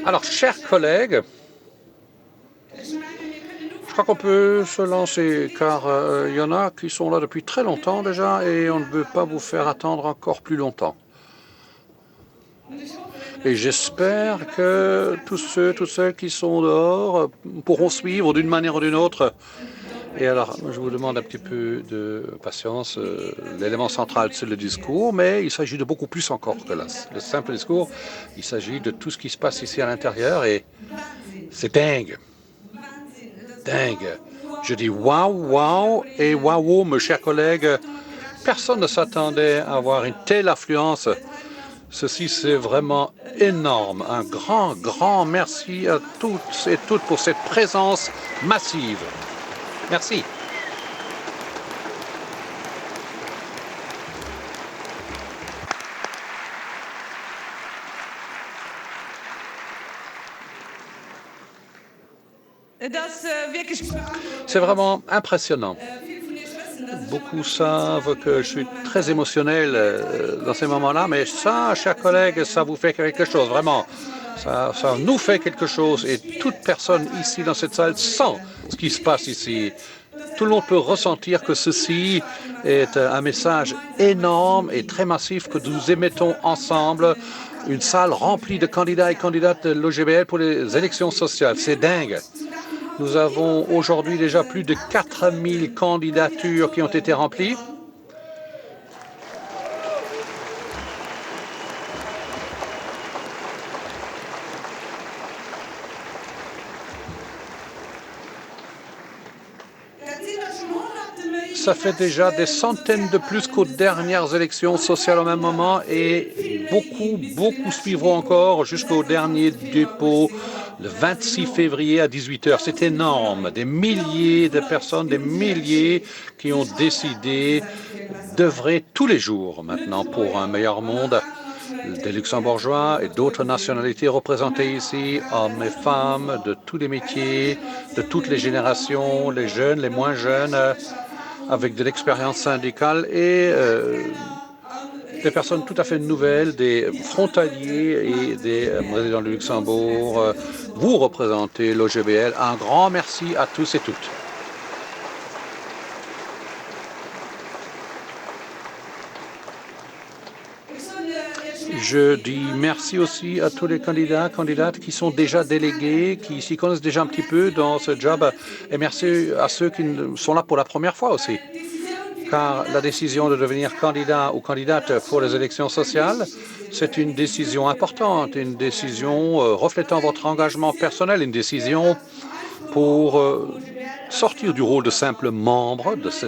Alors, chers collègues, je crois qu'on peut se lancer car il y en a qui sont là depuis très longtemps déjà et on ne veut pas vous faire attendre encore plus longtemps. Et j'espère que tous ceux, toutes celles qui sont dehors pourront suivre d'une manière ou d'une autre. Et alors, je vous demande un petit peu de patience. L'élément central, c'est le discours, mais il s'agit de beaucoup plus encore que le simple discours. Il s'agit de tout ce qui se passe ici à l'intérieur et c'est dingue. Dingue. Je dis waouh, waouh et waouh, mes chers collègues. Personne ne s'attendait à avoir une telle affluence. Ceci, c'est vraiment énorme. Un grand, grand merci à toutes et toutes pour cette présence massive. Merci. C'est vraiment impressionnant. Beaucoup savent que je suis très émotionnel dans ces moments-là, mais ça, chers collègues, ça vous fait quelque chose, vraiment. Ça nous fait quelque chose et toute personne ici dans cette salle sent ce qui se passe ici. Tout le monde peut ressentir que ceci est un message énorme et très massif que nous émettons ensemble. Une salle remplie de candidats et candidates de l'OGBL pour les élections sociales. C'est dingue. Nous avons aujourd'hui déjà plus de 4000 candidatures qui ont été remplies. Ça fait déjà des centaines de plus qu'aux dernières élections sociales au même moment et beaucoup suivront encore jusqu'au dernier dépôt le 26 février à 18h. C'est énorme. Des milliers de personnes, des milliers qui ont décidé d'œuvrer tous les jours maintenant pour un meilleur monde. Des Luxembourgeois et d'autres nationalités représentées ici, hommes et femmes de tous les métiers, de toutes les générations, les jeunes, les moins jeunes, avec de l'expérience syndicale et des personnes tout à fait nouvelles, des frontaliers et des résidents du Luxembourg. Vous représentez l'OGBL. Un grand merci à tous et toutes. Je dis merci aussi à tous les candidats, candidates qui sont déjà délégués, qui s'y connaissent déjà un petit peu dans ce job. Et merci à ceux qui sont là pour la première fois aussi. Car la décision de devenir candidat ou candidate pour les élections sociales, c'est une décision importante, une décision reflétant votre engagement personnel, une décision pour sortir du rôle de simple membre, de ce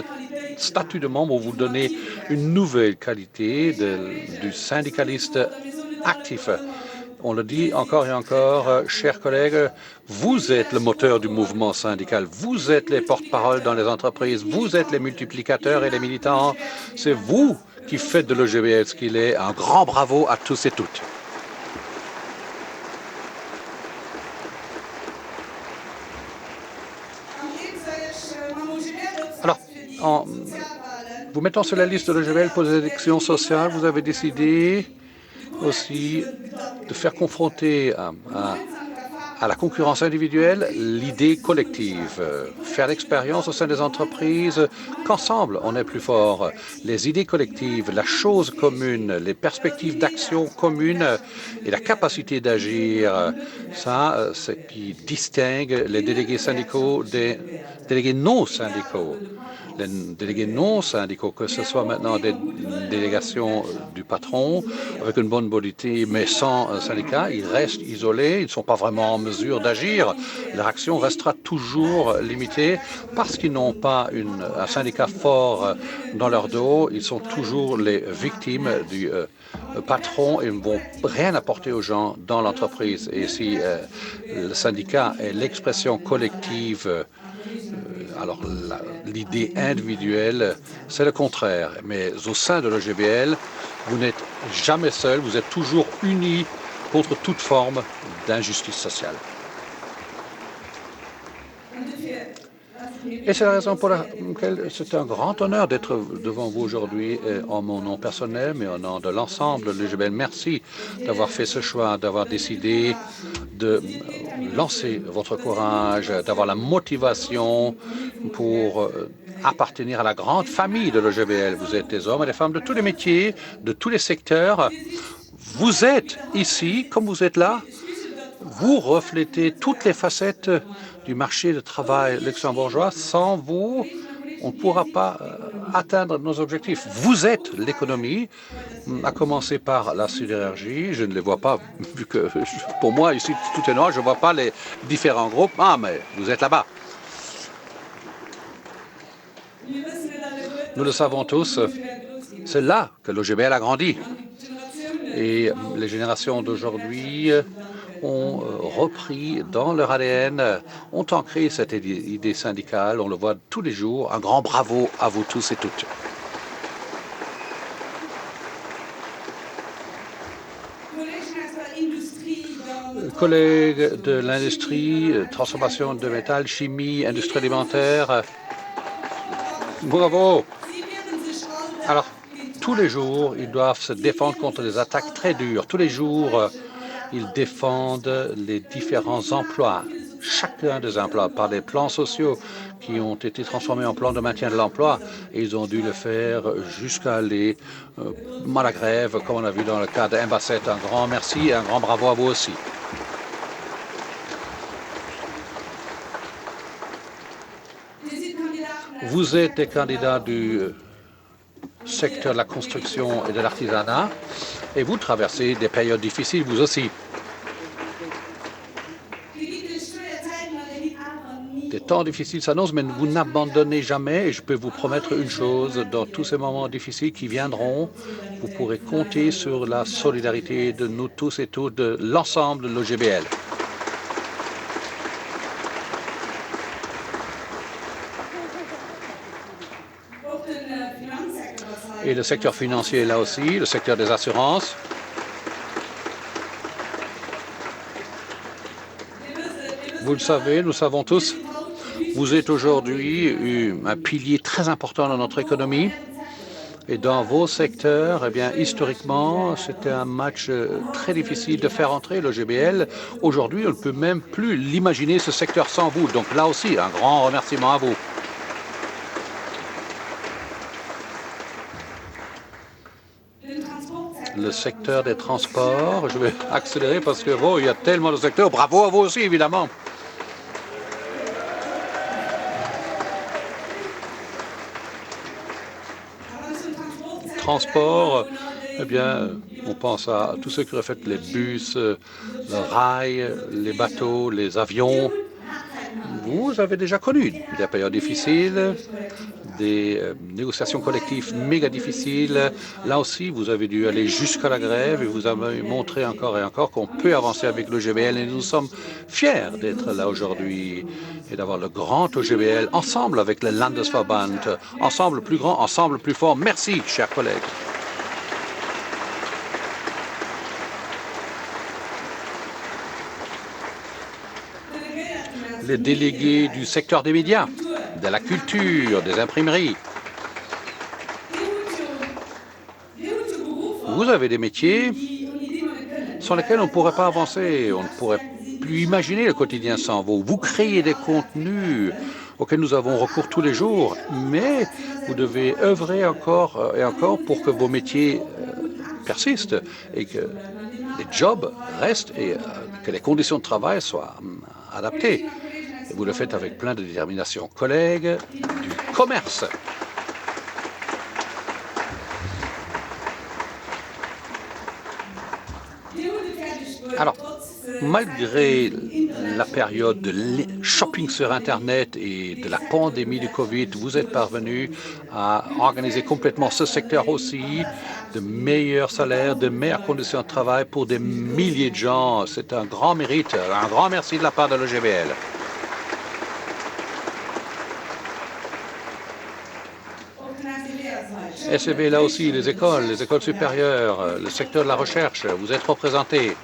statut de membre où vous donnez une nouvelle qualité du syndicaliste actif. On le dit encore et encore, chers collègues, vous êtes le moteur du mouvement syndical, vous êtes les porte-paroles dans les entreprises, vous êtes les multiplicateurs et les militants. C'est vous qui faites de l'OGBL ce qu'il est. Un grand bravo à tous et toutes. Alors, en vous mettant sur la liste de l'OGBL pour les élections sociales, vous avez décidé aussi de faire confronter à la concurrence individuelle l'idée collective, faire l'expérience au sein des entreprises qu'ensemble on est plus fort. Les idées collectives, la chose commune, les perspectives d'action commune et la capacité d'agir, ça, c'est ce qui distingue les délégués syndicaux des délégués non syndicaux. Les délégués non syndicaux, que ce soit maintenant des délégations du patron avec une bonne bonité mais sans syndicat, ils restent isolés, ils ne sont pas vraiment en mesure d'agir. Leur action restera toujours limitée parce qu'ils n'ont pas un syndicat fort dans leur dos. Ils sont toujours les victimes du patron et ne vont rien apporter aux gens dans l'entreprise. Et si le syndicat est l'expression collective, alors l'idée individuelle, c'est le contraire. Mais au sein de l'OGBL, vous n'êtes jamais seul, vous êtes toujours unis contre toute forme d'injustice sociale. Et c'est la raison pour laquelle c'est un grand honneur d'être devant vous aujourd'hui en mon nom personnel, mais au nom de l'ensemble de l'UGBL. Merci d'avoir fait ce choix, d'avoir décidé de lancer votre courage, d'avoir la motivation pour appartenir à la grande famille de l'OGBL. Vous êtes des hommes et des femmes de tous les métiers, de tous les secteurs. Vous êtes ici, comme vous êtes là. Vous reflétez toutes les facettes du marché du travail luxembourgeois. Sans vous, on ne pourra pas atteindre nos objectifs. Vous êtes l'économie, à commencer par la sidérurgie. Je ne les vois pas, vu que pour moi, ici, tout est noir. Je ne vois pas les différents groupes. Ah, mais vous êtes là-bas. Nous le savons tous, c'est là que l'OGBL a grandi. Et les générations d'aujourd'hui ont repris dans leur ADN, ont ancré cette idée syndicale. On le voit tous les jours. Un grand bravo à vous tous et toutes. Collègues de l'industrie, transformation de métal, chimie, industrie alimentaire, bravo. Alors, tous les jours, ils doivent se défendre contre des attaques très dures. Tous les jours, ils défendent les différents emplois, chacun des emplois, par des plans sociaux qui ont été transformés en plans de maintien de l'emploi. Et ils ont dû le faire jusqu'à aller à la grève, comme on a vu dans le cas d'Embasset. Un grand merci et un grand bravo à vous aussi. Vous êtes des candidats du secteur de la construction et de l'artisanat et vous traversez des périodes difficiles, vous aussi. Des temps difficiles s'annoncent, mais vous n'abandonnez jamais et je peux vous promettre une chose, dans tous ces moments difficiles qui viendront, vous pourrez compter sur la solidarité de nous tous et toutes, de l'ensemble de l'OGBL. Et le secteur financier là aussi, le secteur des assurances. Vous le savez, nous savons tous, vous êtes aujourd'hui un pilier très important dans notre économie. Et dans vos secteurs, eh bien, historiquement, c'était un match très difficile de faire entrer l'OGBL. Aujourd'hui, on ne peut même plus l'imaginer, ce secteur sans vous. Donc là aussi, un grand remerciement à vous. Le secteur des transports, je vais accélérer parce que bon, il y a tellement de secteurs. Bravo à vous aussi, évidemment. Transport, eh bien, on pense à tous ceux qui reflètent les bus, le rail, les bateaux, les avions. Vous avez déjà connu des périodes difficiles, des négociations collectives méga difficiles. Là aussi, vous avez dû aller jusqu'à la grève et vous avez montré encore et encore qu'on peut avancer avec l'OGBL et nous sommes fiers d'être là aujourd'hui et d'avoir le grand OGBL ensemble avec le Landesverband, ensemble plus grand, ensemble plus fort. Merci, chers collègues. Les délégués du secteur des médias, de la culture, des imprimeries. Vous avez des métiers sur lesquels on ne pourrait pas avancer, on ne pourrait plus imaginer le quotidien sans vous. Vous créez des contenus auxquels nous avons recours tous les jours, mais vous devez œuvrer encore et encore pour que vos métiers persistent et que les jobs restent et que les conditions de travail soient adaptées. Et vous le faites avec plein de détermination. Collègues du commerce. Alors, malgré la période de shopping sur Internet et de la pandémie du Covid, vous êtes parvenu à organiser complètement ce secteur aussi, de meilleurs salaires, de meilleures conditions de travail pour des milliers de gens. C'est un grand mérite, un grand merci de la part de l'OGBL. SEB, là aussi, les écoles supérieures, le secteur de la recherche, vous êtes représentés.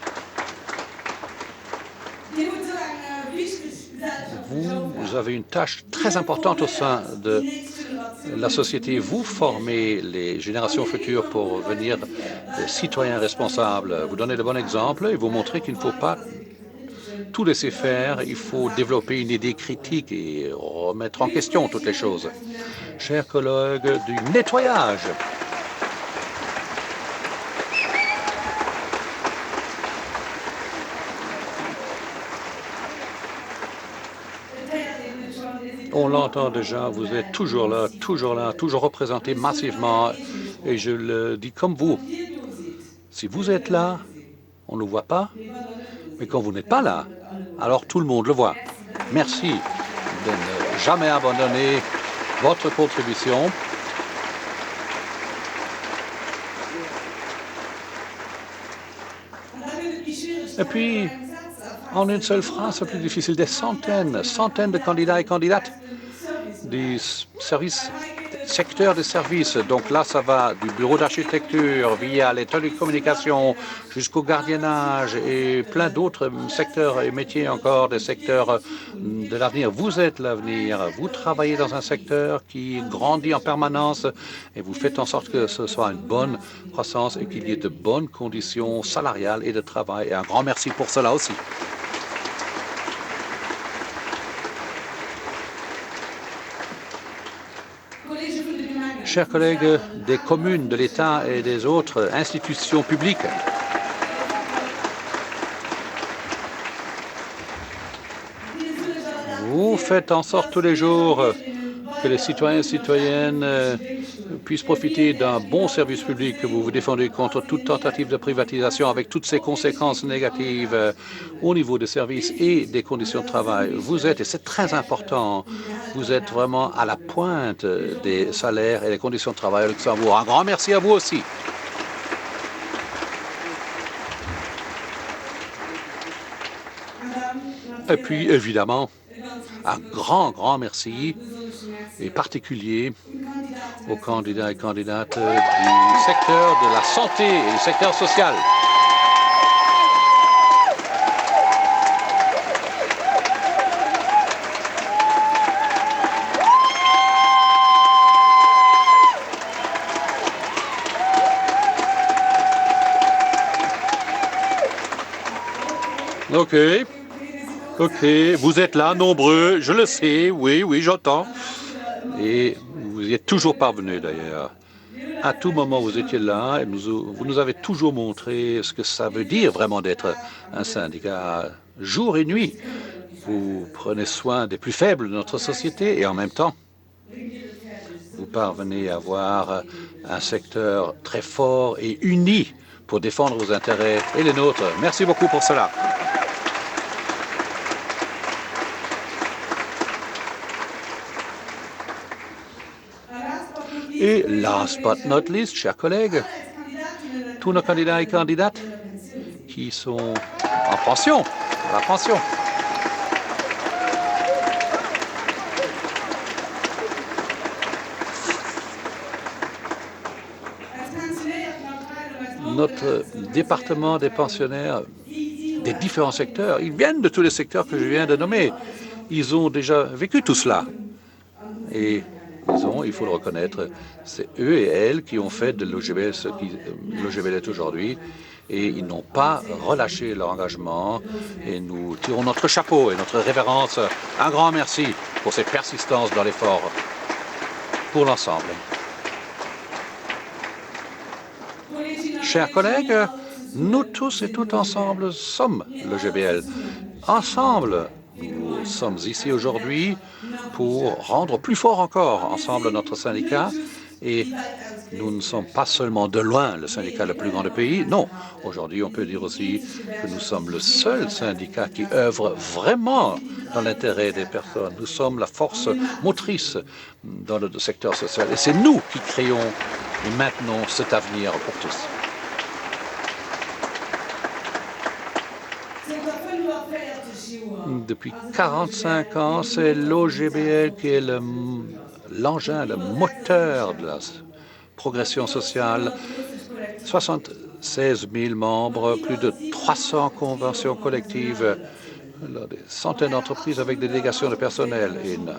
vous avez une tâche très importante au sein de la société. Vous formez les générations futures pour devenir des citoyens responsables. Vous donnez de bons exemples et vous montrez qu'il ne faut pas tout laisser faire. Il faut développer une idée critique et remettre en question toutes les choses. Chers collègues du nettoyage, on l'entend déjà, vous êtes toujours là, toujours représenté massivement. Et je le dis comme vous. Si vous êtes là, on ne le voit pas. Mais quand vous n'êtes pas là, alors tout le monde le voit. Merci de ne jamais abandonner votre contribution. Et puis, en une seule phrase, c'est plus difficile. Des centaines de candidats et candidates du secteur des services. Donc là, ça va du bureau d'architecture via les télécommunications jusqu'au gardiennage et plein d'autres secteurs et métiers encore, des secteurs de l'avenir. Vous êtes l'avenir. Vous travaillez dans un secteur qui grandit en permanence et vous faites en sorte que ce soit une bonne croissance et qu'il y ait de bonnes conditions salariales et de travail. Et un grand merci pour cela aussi. Chers collègues des communes, de l'État et des autres institutions publiques, vous faites en sorte tous les jours que les citoyens et citoyennes puissent profiter d'un bon service public, que vous vous défendez contre toute tentative de privatisation avec toutes ses conséquences négatives au niveau des services et des conditions de travail. Vous êtes, et c'est très important, vous êtes vraiment à la pointe des salaires et des conditions de travail au Luxembourg. Un grand merci à vous aussi. Et puis, évidemment, un grand merci et particulier aux candidats et candidates du secteur de la santé et du secteur social. OK, vous êtes là, nombreux, je le sais, oui, j'entends. Et vous y êtes toujours parvenus d'ailleurs. À tout moment, vous étiez là et vous nous avez toujours montré ce que ça veut dire vraiment d'être un syndicat jour et nuit. Vous prenez soin des plus faibles de notre société et en même temps, vous parvenez à avoir un secteur très fort et uni pour défendre vos intérêts et les nôtres. Merci beaucoup pour cela. Et last but not least, chers collègues, tous nos candidats et candidates qui sont en pension, à la pension. Notre département des pensionnaires des différents secteurs, ils viennent de tous les secteurs que je viens de nommer. Ils ont déjà vécu tout cela. Et il faut le reconnaître, c'est eux et elles qui ont fait de l'OGBL ce qui l'OGBL est aujourd'hui. Et ils n'ont pas relâché leur engagement. Et nous tirons notre chapeau et notre révérence. Un grand merci pour cette persistance dans l'effort pour l'ensemble. Chers collègues, nous tous et toutes ensemble sommes l'OGBL. Ensemble, nous sommes ici aujourd'hui pour rendre plus fort encore ensemble notre syndicat. Et nous ne sommes pas seulement de loin le syndicat le plus grand du pays. Non, aujourd'hui, on peut dire aussi que nous sommes le seul syndicat qui œuvre vraiment dans l'intérêt des personnes. Nous sommes la force motrice dans le secteur social. Et c'est nous qui créons et maintenons cet avenir pour tous. Depuis 45 ans, c'est l'OGBL qui est l'engin, le moteur de la progression sociale. 76 000 membres, plus de 300 conventions collectives, des centaines d'entreprises avec des délégations de personnel et une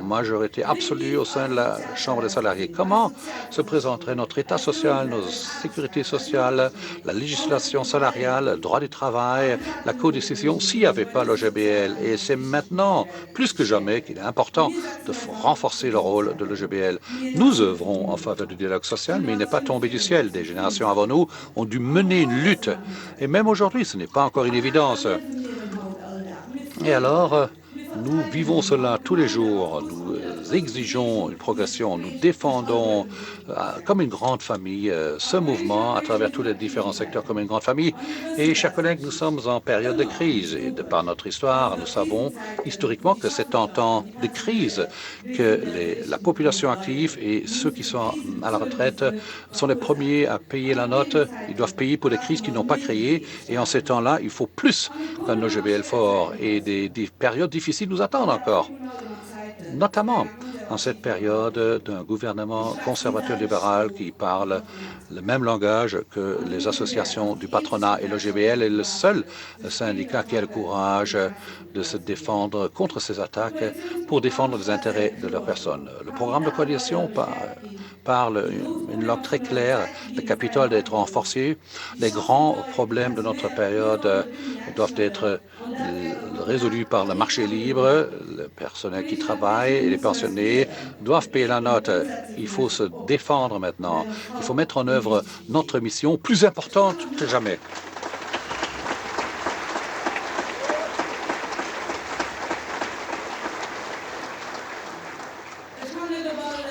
majorité absolue au sein de la Chambre des salariés. Comment se présenterait notre État social, nos sécurités sociales, la législation salariale, le droit du travail, la codécision s'il n'y avait pas l'OGBL? Et c'est maintenant, plus que jamais, qu'il est important de renforcer le rôle de l'OGBL. Nous œuvrons en faveur du dialogue social, mais il n'est pas tombé du ciel. Des générations avant nous ont dû mener une lutte. Et même aujourd'hui, ce n'est pas encore une évidence. Et alors, nous vivons cela tous les jours. Nous exigeons une progression. Nous défendons comme une grande famille ce mouvement à travers tous les différents secteurs comme une grande famille. Et, chers collègues, nous sommes en période de crise. Et de par notre histoire, nous savons historiquement que c'est en temps de crise que la population active et ceux qui sont à la retraite sont les premiers à payer la note. Ils doivent payer pour des crises qu'ils n'ont pas créées. Et en ces temps-là, il faut plus d'un OGBL fort. Et des périodes difficiles nous attendent encore, notamment en cette période d'un gouvernement conservateur-libéral qui parle le même langage que les associations du patronat. Et l'OGBL est le seul syndicat qui a le courage de se défendre contre ces attaques pour défendre les intérêts de leurs personnes. Le programme de coalition parle une langue très claire. Le Capitole doit être renforcé. Les grands problèmes de notre période doivent être résolus par le marché libre. Le personnel qui travaille et les pensionnés doivent payer la note. Il faut se défendre maintenant. Il faut mettre en œuvre notre mission plus importante que jamais.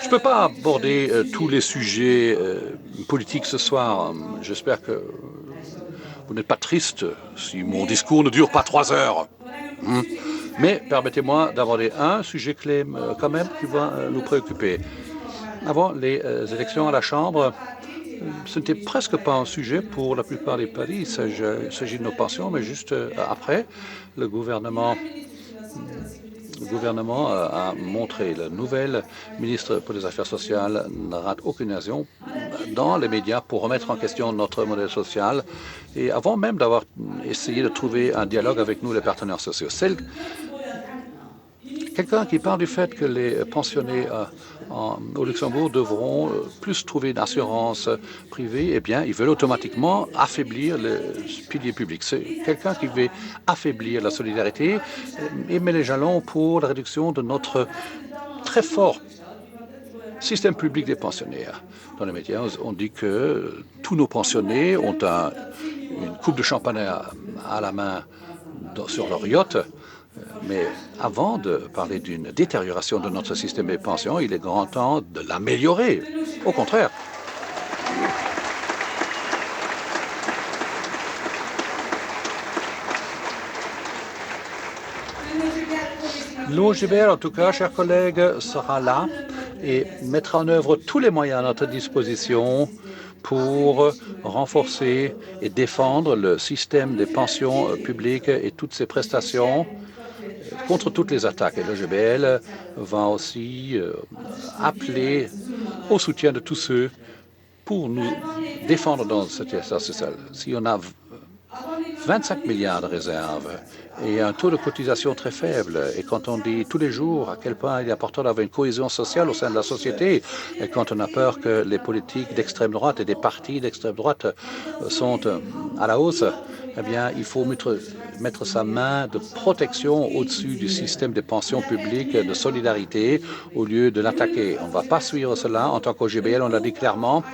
Je ne peux pas aborder tous les sujets politiques ce soir. J'espère que vous n'êtes pas triste si mon discours ne dure pas 3 heures. Mais permettez-moi d'aborder un sujet clé quand même qui va nous préoccuper. Avant les élections à la Chambre, ce n'était presque pas un sujet pour la plupart des pays. Il s'agit de nos pensions, mais juste après, le gouvernement a montré, le nouvel ministre pour les Affaires sociales ne rate aucune occasion dans les médias pour remettre en question notre modèle social et avant même d'avoir essayé de trouver un dialogue avec nous, les partenaires sociaux. Quelqu'un qui parle du fait que les pensionnés au Luxembourg devront plus trouver une assurance privée, eh bien, ils veulent automatiquement affaiblir le pilier public. C'est quelqu'un qui veut affaiblir la solidarité et met les jalons pour la réduction de notre très fort système public des pensionnaires. Dans les médias, on dit que tous nos pensionnés ont une coupe de champagne à la main sur leur yacht. Mais avant de parler d'une détérioration de notre système des pensions, il est grand temps de l'améliorer. Au contraire. L'OGBL, en tout cas, chers collègues, sera là et mettra en œuvre tous les moyens à notre disposition pour renforcer et défendre le système des pensions publiques et toutes ses prestations contre toutes les attaques. Et l'OGBL va aussi appeler au soutien de tous ceux pour nous défendre dans cet état social. Si on a 25 milliards de réserves et un taux de cotisation très faible. Et quand on dit tous les jours à quel point il est important d'avoir une cohésion sociale au sein de la société, et quand on a peur que les politiques d'extrême droite et des partis d'extrême droite sont à la hausse, eh bien, il faut mettre sa main de protection au-dessus du système des pensions publiques, de solidarité, au lieu de l'attaquer. On ne va pas suivre cela. En tant qu'OGBL, on l'a dit clairement,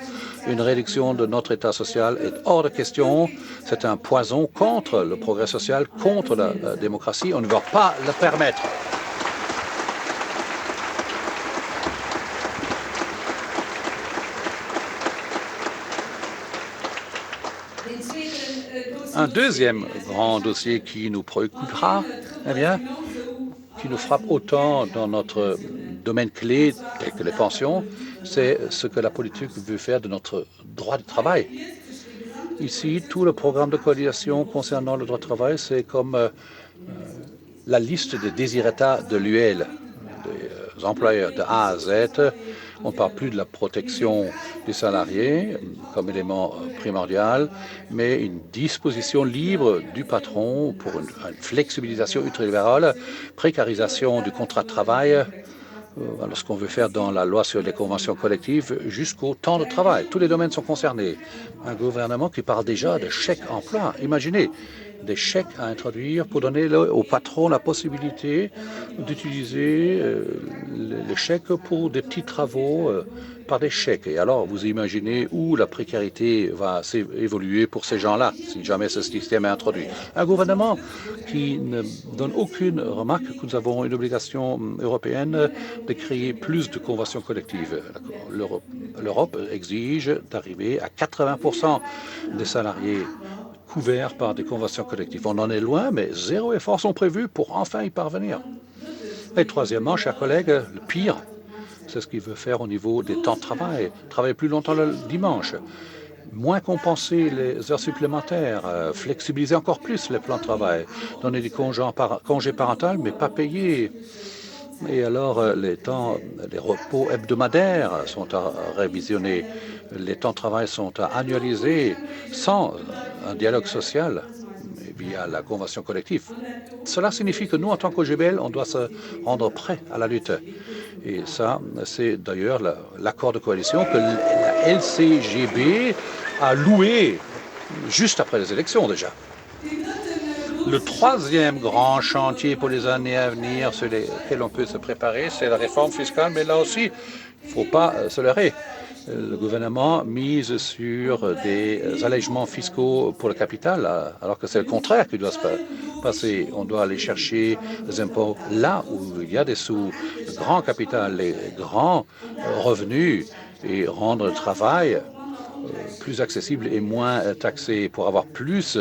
une réduction de notre État social est hors de question. C'est un poison contre le progrès social, contre la démocratie. On ne va pas le permettre. Un deuxième grand dossier qui nous préoccupera, eh bien, qui nous frappe autant dans notre domaine clé, tel que les pensions, c'est ce que la politique veut faire de notre droit de travail. Ici, tout le programme de coalition concernant le droit de travail, c'est comme la liste des desiderata de l'UL, des employeurs de A à Z. On ne parle plus de la protection des salariés comme élément primordial, mais une disposition libre du patron pour une flexibilisation ultralibérale, précarisation du contrat de travail, alors ce qu'on veut faire dans la loi sur les conventions collectives jusqu'au temps de travail. Tous les domaines sont concernés. Un gouvernement qui parle déjà de chèque emploi. Imaginez des chèques à introduire pour donner au patron la possibilité d'utiliser les chèques pour des petits travaux par des chèques. Et alors, vous imaginez où la précarité va évoluer pour ces gens-là, si jamais ce système est introduit. Un gouvernement qui ne donne aucune remarque que nous avons une obligation européenne de créer plus de conventions collectives. L'Europe exige d'arriver à 80% des salariés couverts par des conventions collectives. On en est loin, mais zéro effort sont prévus pour enfin y parvenir. Et troisièmement, chers collègues, le pire, c'est ce qu'il veut faire au niveau des temps de travail. Travailler plus longtemps le dimanche, moins compenser les heures supplémentaires, flexibiliser encore plus les plans de travail, donner des congés parentaux, mais pas payés. Et alors, les repos hebdomadaires sont à révisionner, les temps de travail sont à annualiser sans un dialogue social via la convention collective. Cela signifie que nous, en tant qu'OGBL, on doit se rendre prêt à la lutte. Et ça, c'est d'ailleurs l'accord de coalition que la LCGB a loué juste après les élections déjà. Le troisième grand chantier pour les années à venir sur lesquels on peut se préparer, c'est la réforme fiscale, mais là aussi, il ne faut pas se leurrer. Le gouvernement mise sur des allègements fiscaux pour le capital, alors que c'est le contraire qui doit se passer. On doit aller chercher les impôts là où il y a des sous, le grand capital, les grands revenus, et rendre le travail plus accessible et moins taxé pour avoir plus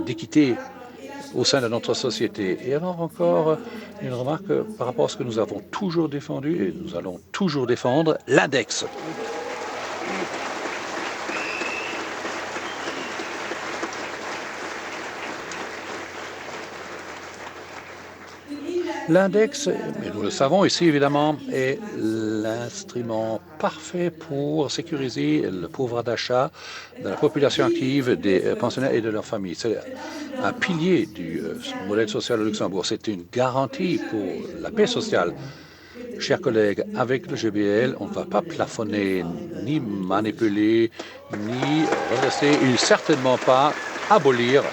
d'équité au sein de notre société. Et alors encore une remarque par rapport à ce que nous avons toujours défendu et nous allons toujours défendre, l'index. L'index, mais nous le savons ici évidemment, est l'instrument parfait pour sécuriser le pouvoir d'achat de la population active, des pensionnaires et de leurs familles. C'est un pilier du modèle social au Luxembourg. C'est une garantie pour la paix sociale. Chers collègues, avec le GBL, on ne va pas plafonner, ni manipuler, ni redresser, et certainement pas abolir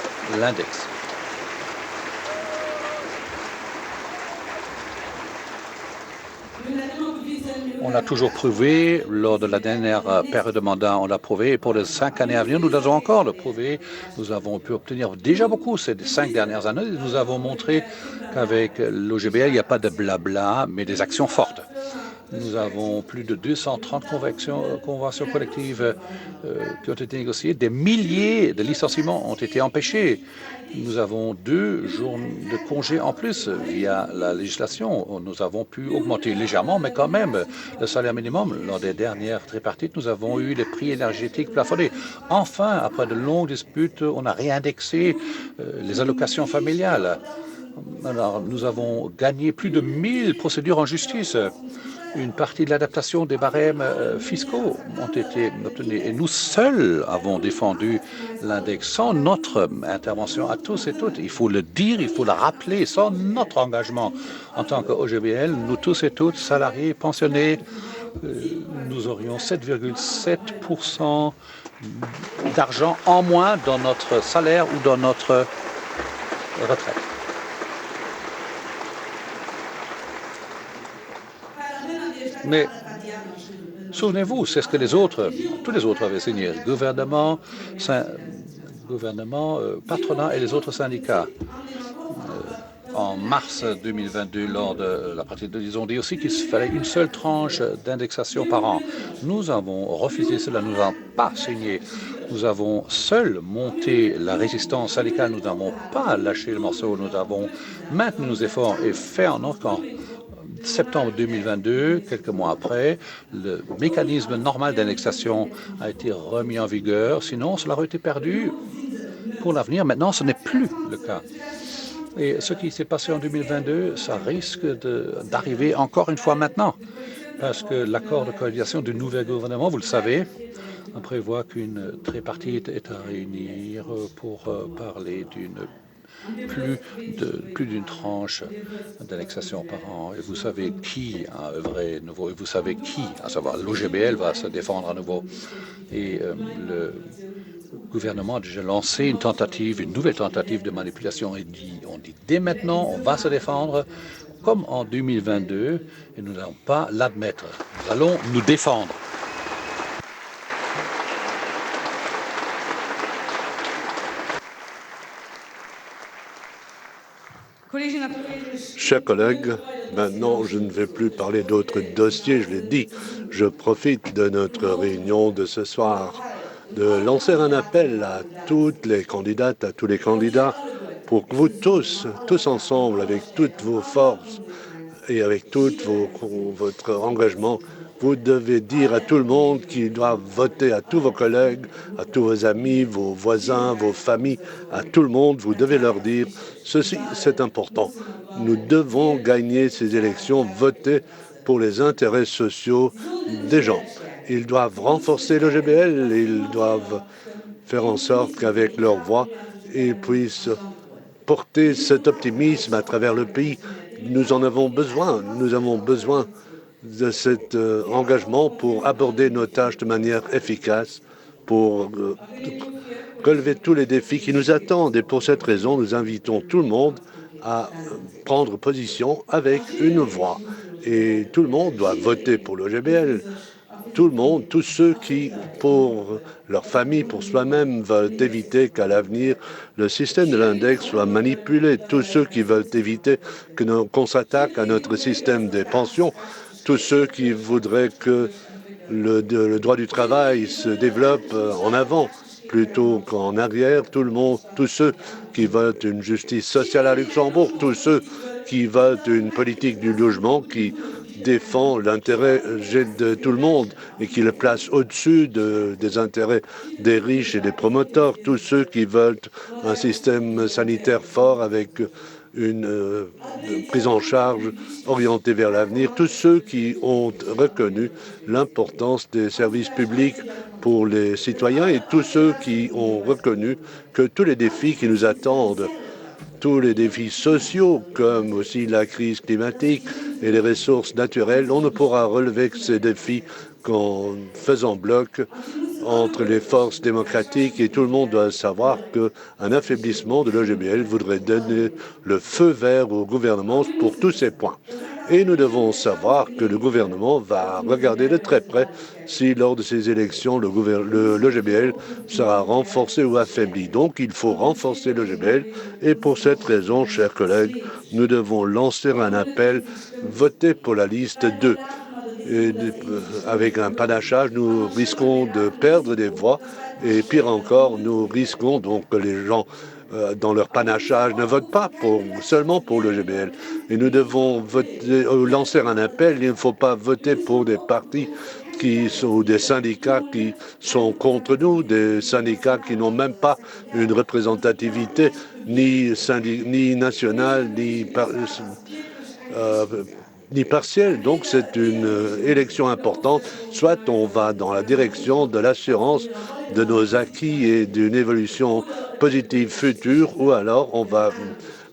l'index. On l'a toujours prouvé lors de la dernière période de mandat, on l'a prouvé. Et pour les 5 années à venir, nous allons encore le prouver. Nous avons pu obtenir déjà beaucoup ces 5 dernières années. Nous avons montré qu'avec l'OGBL, il n'y a pas de blabla, mais des actions fortes. Nous avons plus de 230 conventions collectives qui ont été négociées. Des milliers de licenciements ont été empêchés. Nous avons 2 jours de congé en plus via la législation. Nous avons pu augmenter légèrement, mais quand même, le salaire minimum. Lors des dernières tripartites, nous avons eu les prix énergétiques plafonnés. Enfin, après de longues disputes, on a réindexé les allocations familiales. Alors, nous avons gagné plus de 1000 procédures en justice. Une partie de l'adaptation des barèmes fiscaux ont été obtenus. Et nous seuls avons défendu l'index sans notre intervention à tous et toutes. Il faut le dire, il faut le rappeler, sans notre engagement en tant qu'OGBL, nous tous et toutes, salariés, pensionnés, nous aurions 7,7% d'argent en moins dans notre salaire ou dans notre retraite. Mais souvenez-vous, c'est ce que tous les autres avaient signé, gouvernement, patronat et les autres syndicats. En mars 2022, lors de la pratique, ils ont dit aussi qu'il fallait une seule tranche d'indexation par an. Nous avons refusé cela, nous n'avons pas signé. Nous avons seuls monté la résistance syndicale, nous n'avons pas lâché le morceau, nous avons maintenu nos efforts et fait en sorte qu'en septembre 2022, quelques mois après, le mécanisme normal d'indexation a été remis en vigueur. Sinon, cela aurait été perdu pour l'avenir. Maintenant, ce n'est plus le cas. Et ce qui s'est passé en 2022, ça risque d'arriver encore une fois maintenant. parce que l'accord de coalition du nouvel gouvernement, vous le savez, prévoit qu'une tripartite est à réunir pour parler plus d'une tranche d'annexation par an. Et vous savez qui a œuvré nouveau, et vous savez qui, à savoir l'OGBL, va se défendre à nouveau. Et le gouvernement a déjà lancé une nouvelle tentative de manipulation. On dit dès maintenant, on va se défendre comme en 2022, et nous n'allons pas l'admettre. Nous allons nous défendre. Chers collègues, maintenant je ne vais plus parler d'autres dossiers, je l'ai dit. Je profite de notre réunion de ce soir de lancer un appel à toutes les candidates, à tous les candidats, pour que vous tous ensemble, avec toutes vos forces et avec tout votre engagement, vous devez dire à tout le monde qu'ils doivent voter, à tous vos collègues, à tous vos amis, vos voisins, vos familles, à tout le monde, vous devez leur dire ceci, c'est important. Nous devons gagner ces élections, voter pour les intérêts sociaux des gens. Ils doivent renforcer le GBL, ils doivent faire en sorte qu'avec leur voix, ils puissent porter cet optimisme à travers le pays. Nous en avons besoin. Nous avons besoin de cet engagement pour aborder nos tâches de manière efficace, pour relever tous les défis qui nous attendent. Et pour cette raison, nous invitons tout le monde à prendre position avec une voix. Et tout le monde doit voter pour le GBL. Tout le monde, tous ceux qui, pour leur famille, pour soi-même, veulent éviter qu'à l'avenir, le système de l'index soit manipulé. Tous ceux qui veulent éviter qu'on s'attaque à notre système des pensions. Tous ceux qui voudraient que le droit du travail se développe en avant plutôt qu'en arrière. Tout le monde, tous ceux qui veulent une justice sociale à Luxembourg, tous ceux qui veulent une politique du logement qui défend l'intérêt de tout le monde et qui le place au-dessus des intérêts des riches et des promoteurs, tous ceux qui veulent un système sanitaire fort avec une prise en charge orientée vers l'avenir, tous ceux qui ont reconnu l'importance des services publics pour les citoyens et tous ceux qui ont reconnu que tous les défis qui nous attendent, tous les défis sociaux, comme aussi la crise climatique et les ressources naturelles, on ne pourra relever que ces défis qu'en faisant bloc entre les forces démocratiques et tout le monde doit savoir qu'un affaiblissement de l'OGBL voudrait donner le feu vert au gouvernement pour tous ces points. Et nous devons savoir que le gouvernement va regarder de très près si lors de ces élections, l'OGBL sera renforcé ou affaibli. Donc il faut renforcer l'OGBL et pour cette raison, chers collègues, nous devons lancer un appel, voter pour la liste 2. Et avec un panachage, nous risquons de perdre des voix et pire encore, nous risquons donc que les gens dans leur panachage ne votent pas seulement pour le GBL. Et nous devons lancer un appel, il ne faut pas voter pour des partis ou des syndicats qui sont contre nous, des syndicats qui n'ont même pas une représentativité ni nationale, ni partielle. Donc c'est une élection importante. Soit on va dans la direction de l'assurance de nos acquis et d'une évolution positive future, ou alors on va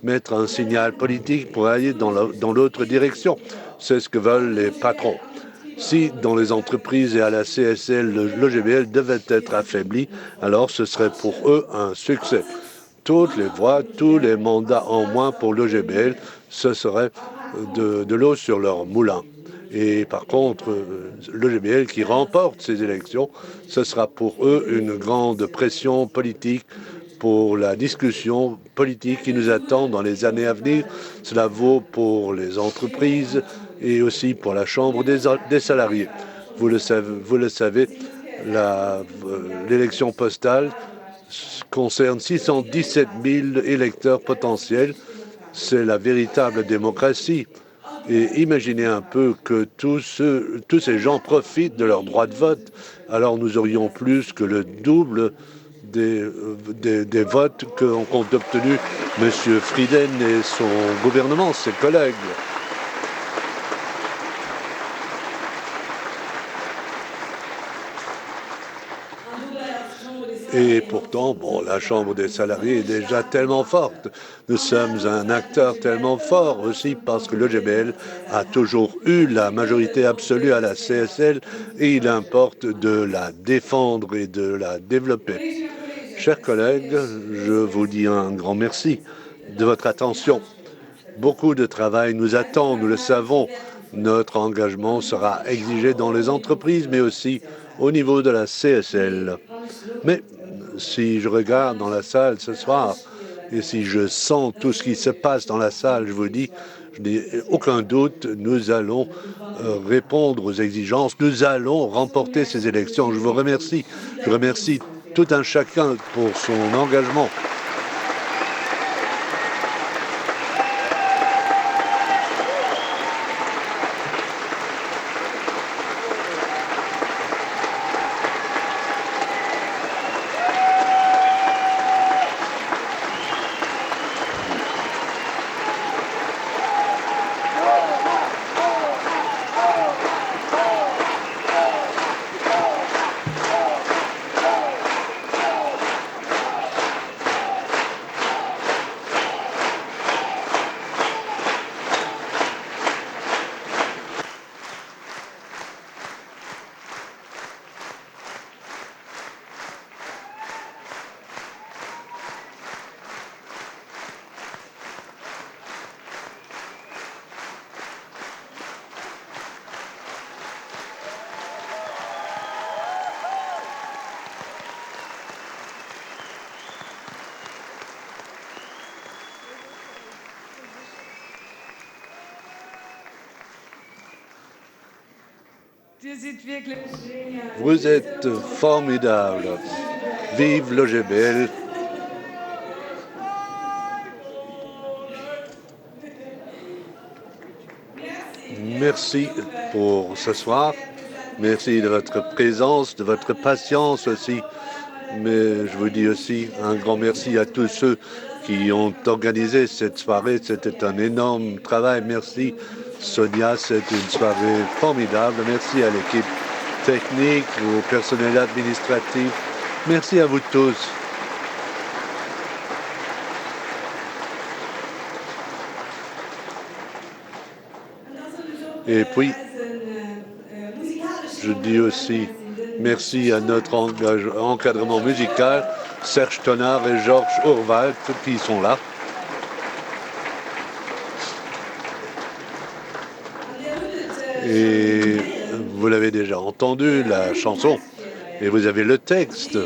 mettre un signal politique pour aller dans l'autre direction. C'est ce que veulent les patrons. Si dans les entreprises et à la CSL, l'OGBL devait être affaibli, alors ce serait pour eux un succès. Toutes les voix, tous les mandats en moins pour l'OGBL, ce serait de l'eau sur leur moulin. Et par contre, l'OGBL qui remporte ces élections, ce sera pour eux une grande pression politique pour la discussion politique qui nous attend dans les années à venir. Cela vaut pour les entreprises et aussi pour la Chambre des salariés. Vous le savez, l'élection postale concerne 617 000 électeurs potentiels. C'est la véritable démocratie. Et imaginez un peu que tous ces gens profitent de leur droit de vote. Alors nous aurions plus que le double des votes qu'ont obtenu M. Frieden et son gouvernement, ses collègues. Et pourtant, bon, la Chambre des salariés est déjà tellement forte. Nous sommes un acteur tellement fort aussi parce que le GBL a toujours eu la majorité absolue à la CSL et il importe de la défendre et de la développer. Chers collègues, je vous dis un grand merci de votre attention. Beaucoup de travail nous attend, nous le savons. Notre engagement sera exigé dans les entreprises, mais aussi au niveau de la CSL. Mais si je regarde dans la salle ce soir et si je sens tout ce qui se passe dans la salle, je vous dis, je n'ai aucun doute, nous allons répondre aux exigences, nous allons remporter ces élections. Je vous remercie. Je remercie tout un chacun pour son engagement. Vous êtes formidable. Vive le GBL. Merci pour ce soir. Merci de votre présence, de votre patience aussi. Mais je vous dis aussi un grand merci à tous ceux qui ont organisé cette soirée. C'était un énorme travail. Merci Sonia, c'était une soirée formidable. Merci à l'équipe technique, au personnel administratif. Merci à vous tous. Et puis, je dis aussi merci à notre encadrement musical, Serge Tonard et Georges Urwald, qui sont là. Et vous l'avez déjà entendu, la chanson, et vous avez le texte.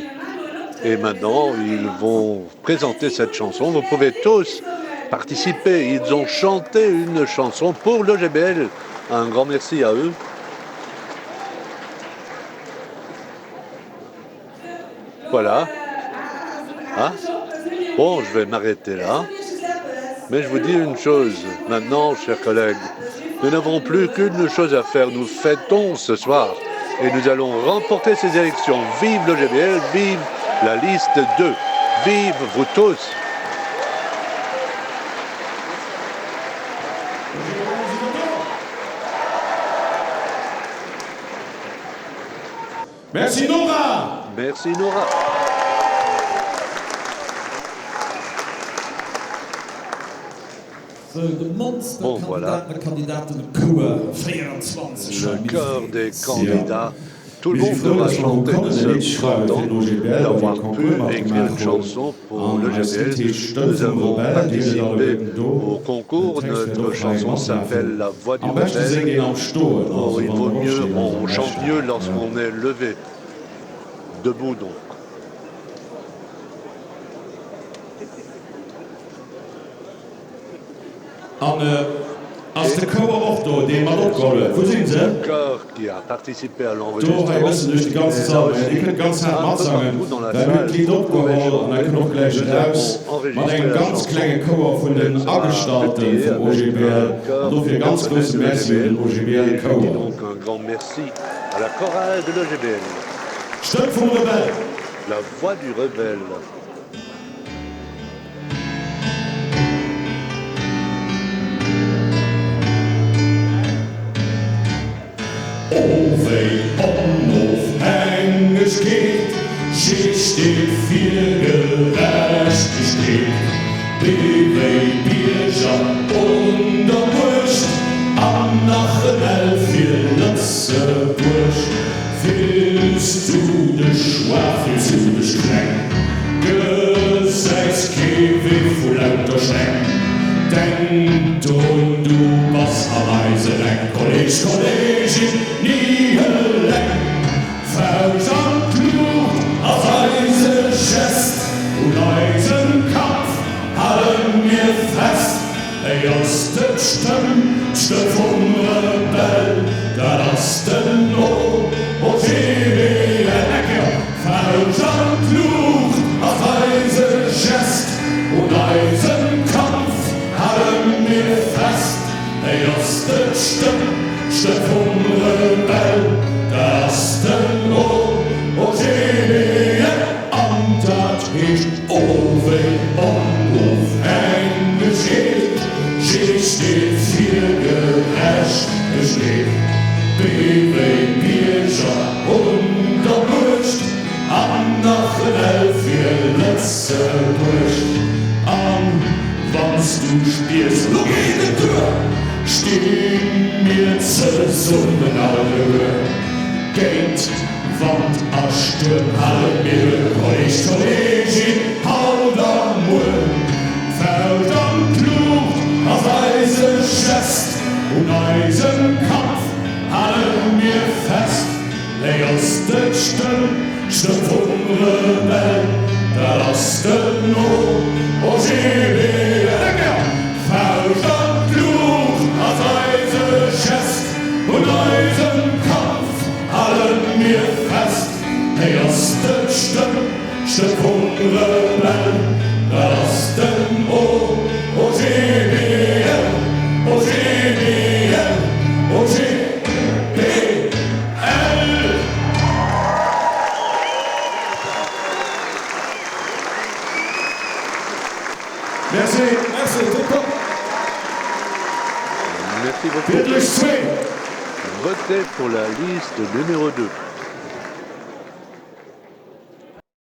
Et maintenant, ils vont présenter cette chanson. Vous pouvez tous participer. Ils ont chanté une chanson pour le GBL. Un grand merci à eux. Voilà. Ah. Bon, je vais m'arrêter là. Mais je vous dis une chose, maintenant, chers collègues, nous n'avons plus qu'une chose à faire. Nous fêtons ce soir et nous allons remporter ces élections. Vive le GBL, vive la liste 2. Vive vous tous. Merci Nora. Merci Nora. Bon, voilà. Le cœur des candidats. Tout le monde va chanter. Nous sommes contents d'avoir pu écrire une chanson pour le GBL. Nous avons participé au concours. Notre chanson s'appelle La Voix du Rebelle. Oh, il vaut mieux, on chante mieux lorsqu'on est levé. Debout donc. Als de koor opdoet, die maar opkomen, hoe zien ze? Le chœur qui a participé à l'enregistrement. Toch, hij wist dus de ganze samen. Ik kan ganz hard matzangen. We hebben het lied opgehouden en hij kan ook gleich eruit. Maar een ganz kleine koor van de Angestellten van OGBL. En ook een ganz große merci für den OGBL koor. Donc un grand merci à la chorale de l'OGBL. Stem voor de rebel. La Voix du Rebelle. Of een onhof hengeskiet, steht für Gerechtigkeit. BW Bierger und der Wurst, am Nachen für Lützeburg. Willst du de Schwaf, willst du de Streng? Gesetz Kewe voll lauter Streng. Denk du was Reise dein Kollegin nie leck. Verstand klug auf Reise Gest und Eisenkampf halten wir fest. Der erste Stimme vom Rebell, der erste No und die Ecke. Verstand klug auf Reise Gest und Eisenkampf halten wir fest. Der erste Stimme vom Rebell, der erste No und die Ecke. Und das ist Owen Bahnhof eingeschickt. Sie steht für Gerechtigkeit. BW Bierger und der Wurst, am Nachen für Lützeburg. Was du spielst, noch jede Tür, stehen wir zusammen alle Höhe. Geht, Wand, Asturm, alle mir, Kollegin, haut am Mund. Verdammt klug, auf Eisengest und Eisenkampf, halten wir fest. Der erste Stimme vom Rebell, der erste No, und die Ecke. Verdammt klug, auf Eisengest und Eisenkampf, halten wir fest. Der erste Stimme vom Rebell, der erste No, und die Ecke. Merci. Merci beaucoup. Votez pour la liste numéro 2.